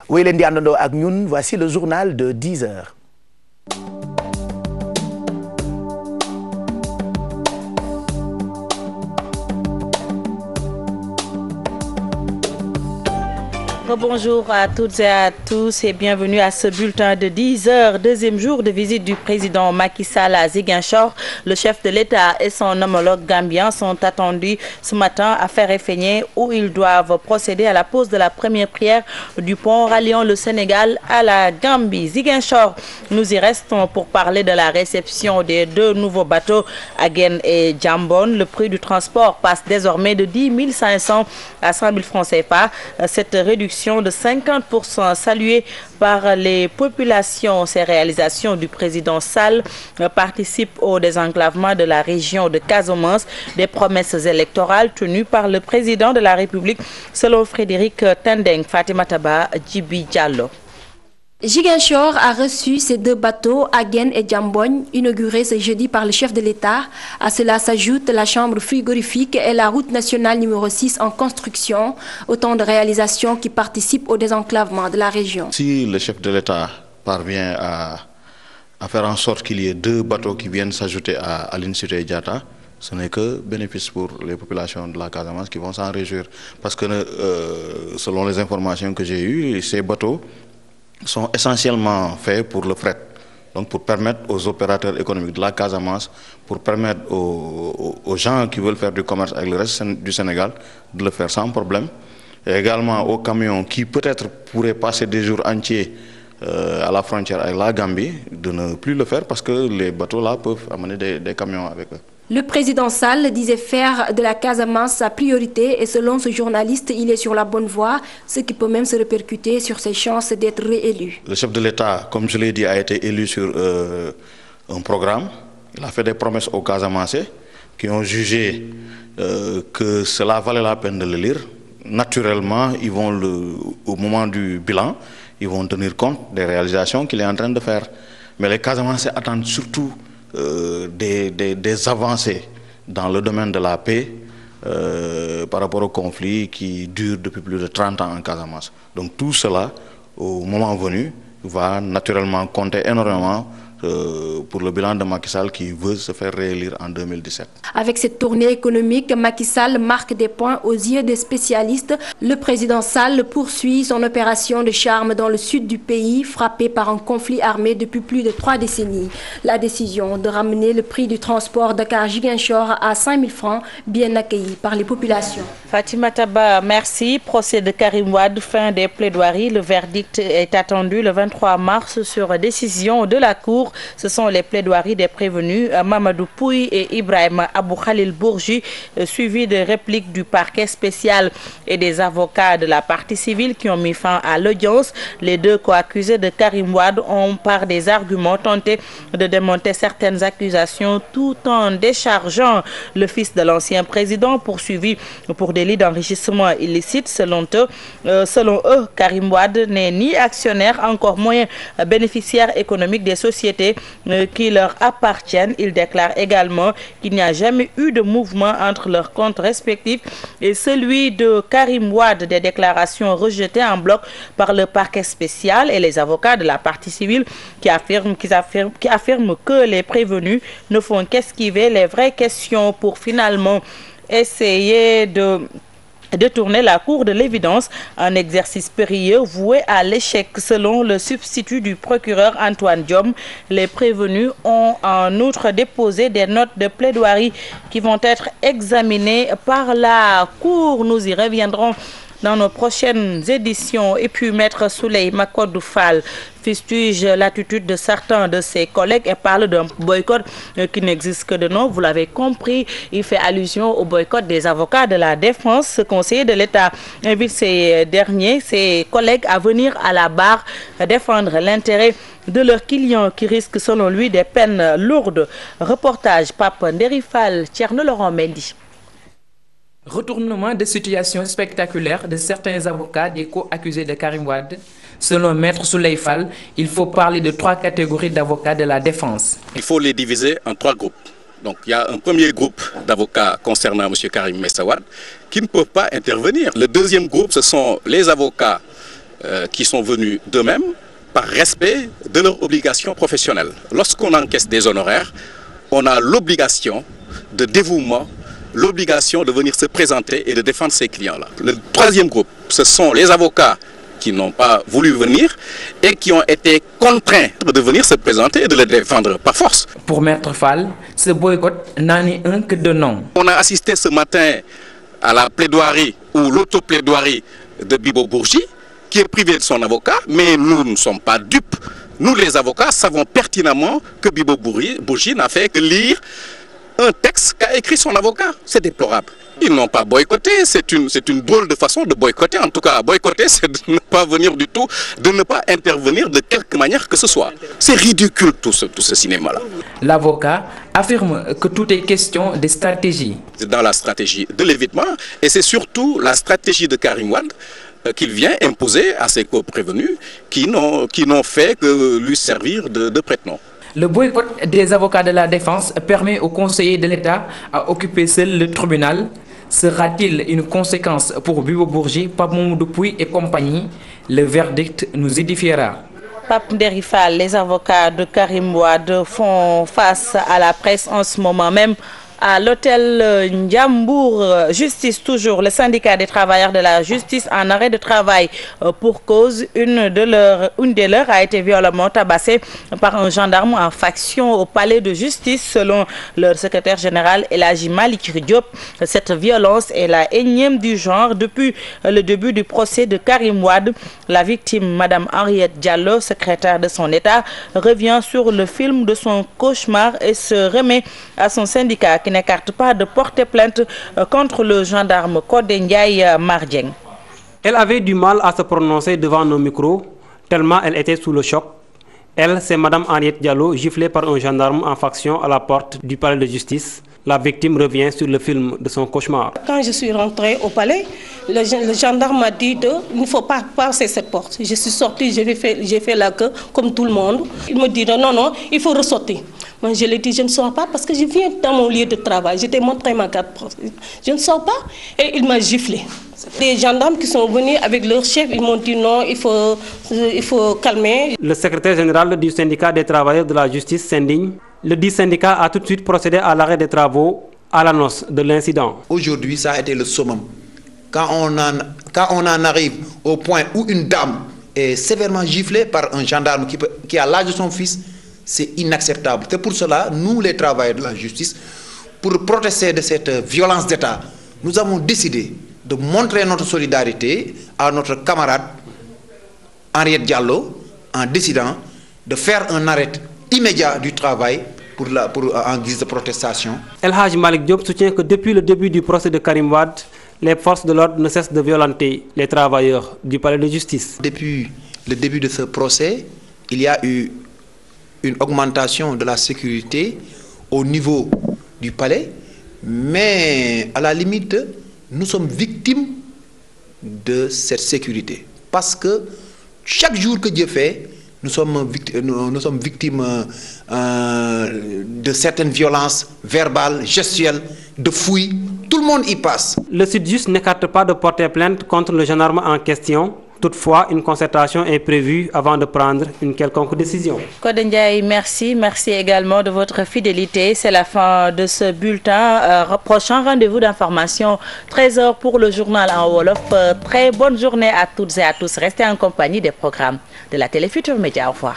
wéy leen di àndandoo ak ñun, voici le journal de 10 heures. Bonjour à toutes et à tous et bienvenue à ce bulletin de 10 heures. Deuxième jour de visite du président Macky Sall à Ziguinchor. Le chef de l'État et son homologue gambien sont attendus ce matin à Ferefegné où ils doivent procéder à la pose de la première pierre du pont ralliant le Sénégal à la Gambie. Ziguinchor, nous y restons pour parler de la réception des 2 nouveaux bateaux Agen et Jambon. Le prix du transport passe désormais de 10 500 à 100 000 francs CFA. Cette réduction de 50% saluée par les populations. Ces réalisations du président Sall participent au désenclavement de la région de Casamance, des promesses électorales tenues par le président de la République, selon Frédéric Tendeng. Fatima Taba, Djibi Diallo. Ziguinchor a reçu ces 2 bateaux, Agen et Jambon, inaugurés ce jeudi par le chef de l'État. À cela s'ajoute la chambre frigorifique et la route nationale numéro 6 en construction. Autant de réalisations qui participent au désenclavement de la région. Si le chef de l'État parvient à faire en sorte qu'il y ait 2 bateaux qui viennent s'ajouter à Aline Sitoé Diatta, ce n'est que bénéfice pour les populations de la Casamance qui vont s'en réjouir. Parce que selon les informations que j'ai eues, ces bateaux sont essentiellement faits pour le fret, donc pour permettre aux opérateurs économiques de la Casamance, pour permettre aux gens qui veulent faire du commerce avec le reste du Sénégal de le faire sans problème, et également aux camions qui peut-être pourraient passer des jours entiers à la frontière avec la Gambie, de ne plus le faire parce que les bateaux là peuvent amener des camions avec eux. Le président Sall disait faire de la Casamance sa priorité et selon ce journaliste, il est sur la bonne voie, ce qui peut même se répercuter sur ses chances d'être réélu. Le chef de l'État, comme je l'ai dit, a été élu sur un programme. Il a fait des promesses aux Casamancais qui ont jugé que cela valait la peine de le lire. Naturellement, ils vont au moment du bilan, ils vont tenir compte des réalisations qu'il est en train de faire. Mais les Casamancais attendent surtout des avancées dans le domaine de la paix par rapport au conflit qui dure depuis plus de 30 ans en Casamance. Donc tout cela, au moment venu, va naturellement compter énormément pour le bilan de Macky Sall qui veut se faire réélire en 2017. Avec cette tournée économique, Macky Sall marque des points aux yeux des spécialistes. Le président Sall poursuit son opération de charme dans le sud du pays, frappé par un conflit armé depuis plus de 3 décennies. La décision de ramener le prix du transport Dakar-Ziguinchor à 5 000 francs, bien accueillie par les populations. Fatima Taba, merci. Procès de Karim Wade, fin des plaidoiries. Le verdict est attendu le 23 mars sur décision de la Cour. Ce sont les plaidoiries des prévenus Mamadou Pouy et Ibrahim Abou Khalil Bourgi, suivis de répliques du parquet spécial et des avocats de la partie civile qui ont mis fin à l'audience. Les 2 co-accusés de Karim Wade ont par des arguments tenté de démonter certaines accusations tout en déchargeant le fils de l'ancien président poursuivi pour délit d'enrichissement illicite. Selon eux, Karim Wade n'est ni actionnaire, encore moins bénéficiaire économique des sociétés qui leur appartiennent. Ils déclarent également qu'il n'y a jamais eu de mouvement entre leurs comptes respectifs et celui de Karim Wade. Des déclarations rejetées en bloc par le parquet spécial et les avocats de la partie civile qui affirment que les prévenus ne font qu'esquiver les vraies questions pour finalement essayer de détourner la cour de l'évidence, un exercice périlleux voué à l'échec. Selon le substitut du procureur Antoine Diom, les prévenus ont en outre déposé des notes de plaidoirie qui vont être examinées par la cour. Nous y reviendrons dans nos prochaines éditions. Et puis Maître Souley Makodou Fall fustige l'attitude de certains de ses collègues et parle d'un boycott qui n'existe que de nom. Vous l'avez compris, il fait allusion au boycott des avocats de la défense. Ce conseiller de l'État invite ses collègues à venir à la barre défendre l'intérêt de leurs clients qui risquent selon lui des peines lourdes. Reportage Pape Nderifal, Thierno Laurent Mendy. Retournement de situation spectaculaire de certains avocats des co-accusés de Karim Wade. Selon Maître Souley Fall, il faut parler de 3 catégories d'avocats de la défense. Il faut les diviser en 3 groupes. Donc il y a un premier groupe d'avocats concernant M. Karim Meïssa Wade qui ne peuvent pas intervenir. Le deuxième groupe, ce sont les avocats qui sont venus d'eux-mêmes par respect de leurs obligations professionnelles. Lorsqu'on encaisse des honoraires, on a l'obligation de dévouement, l'obligation de venir se présenter et de défendre ces clients-là. Le troisième groupe, ce sont les avocats qui n'ont pas voulu venir et qui ont été contraints de venir se présenter et de les défendre par force. Pour Maître Fall, ce boycott n'en est un que de nom. On a assisté ce matin à la plaidoirie ou l'auto-plaidoirie de Bibo Bourgi, qui est privé de son avocat, mais nous ne sommes pas dupes. Nous, les avocats, savons pertinemment que Bibo Bourgi n'a fait que lire un texte qu'a écrit son avocat. C'est déplorable. Ils n'ont pas boycotté, c'est une drôle de façon de boycotter. En tout cas, boycotter, c'est de ne pas venir du tout, de ne pas intervenir de quelque manière que ce soit. C'est ridicule tout ce cinéma-là. L'avocat affirme que tout est question de stratégie. C'est dans la stratégie de l'évitement et c'est surtout la stratégie de Karim Wade qu'il vient imposer à ses co-prévenus qui n'ont fait que lui servir de prête-nom. Le boycott des avocats de la défense permet aux conseillers de l'État à occuper seul le tribunal. Sera-t-il une conséquence pour Bibo Bourgi, Pape Mamadou Pouye et compagnie? Le verdict nous édifiera. Pape Ndéri Fall, les avocats de Karim Wade font face à la presse en ce moment même. À l'hôtel Ndiambour Justice, toujours le syndicat des travailleurs de la justice en arrêt de travail pour cause. Une des leurs a été violemment tabassée par un gendarme en faction au palais de justice, selon leur secrétaire général Elhadji Malick Diop. Cette violence est la énième du genre depuis le début du procès de Karim Wade. La victime, Madame Henriette Diallo, secrétaire de son État, revient sur le film de son cauchemar et se remet à son syndicat qui n'écarte pas de porter plainte contre le gendarme Codé Ndiaye Mardieng. Elle avait du mal à se prononcer devant nos micros, tellement elle était sous le choc. Elle, c'est Madame Henriette Diallo, giflée par un gendarme en faction à la porte du palais de justice. La victime revient sur le film de son cauchemar. Quand je suis rentrée au palais, le gendarme m'a dit qu'il ne faut pas passer cette porte. Je suis sortie, j'ai fait la queue comme tout le monde. Il me dit non, il faut ressortir. Moi, je lui ai dit, je ne sors pas parce que je viens dans mon lieu de travail. Je t'ai montré ma carte. Je ne sors pas. Et il m'a giflé. Des gendarmes qui sont venus avec leur chef, ils m'ont dit non, il faut calmer. Le secrétaire général du syndicat des travailleurs de la justice s'indigne. Le dit syndicat a tout de suite procédé à l'arrêt des travaux à l'annonce de l'incident. Aujourd'hui, ça a été le summum. Quand on en arrive au point où une dame est sévèrement giflée par un gendarme qui a l'âge de son fils, c'est inacceptable. C'est pour cela, nous les travailleurs de la justice, pour protester de cette violence d'État, nous avons décidé de montrer notre solidarité à notre camarade Henriette Diallo en décidant de faire un arrêt immédiat du travail en guise de protestation. Elhadji Malick Diop soutient que depuis le début du procès de Karim Wade, les forces de l'ordre ne cessent de violenter les travailleurs du palais de justice. Depuis le début de ce procès, il y a eu une augmentation de la sécurité au niveau du palais, mais à la limite, nous sommes victimes de cette sécurité. Parce que chaque jour que Dieu fait, nous sommes victimes de certaines violences verbales, gestuelles, de fouilles. Tout le monde y passe. Le Sud-Just n'écarte pas de porter plainte contre le gendarme en question. Toutefois, une concertation est prévue avant de prendre une quelconque décision. Codé Ndiaye, merci. Merci également de votre fidélité. C'est la fin de ce bulletin. Prochain rendez-vous d'information, 13h pour le journal en Wolof. Très bonne journée à toutes et à tous. Restez en compagnie des programmes de la Télé Futurs Médias. Au revoir.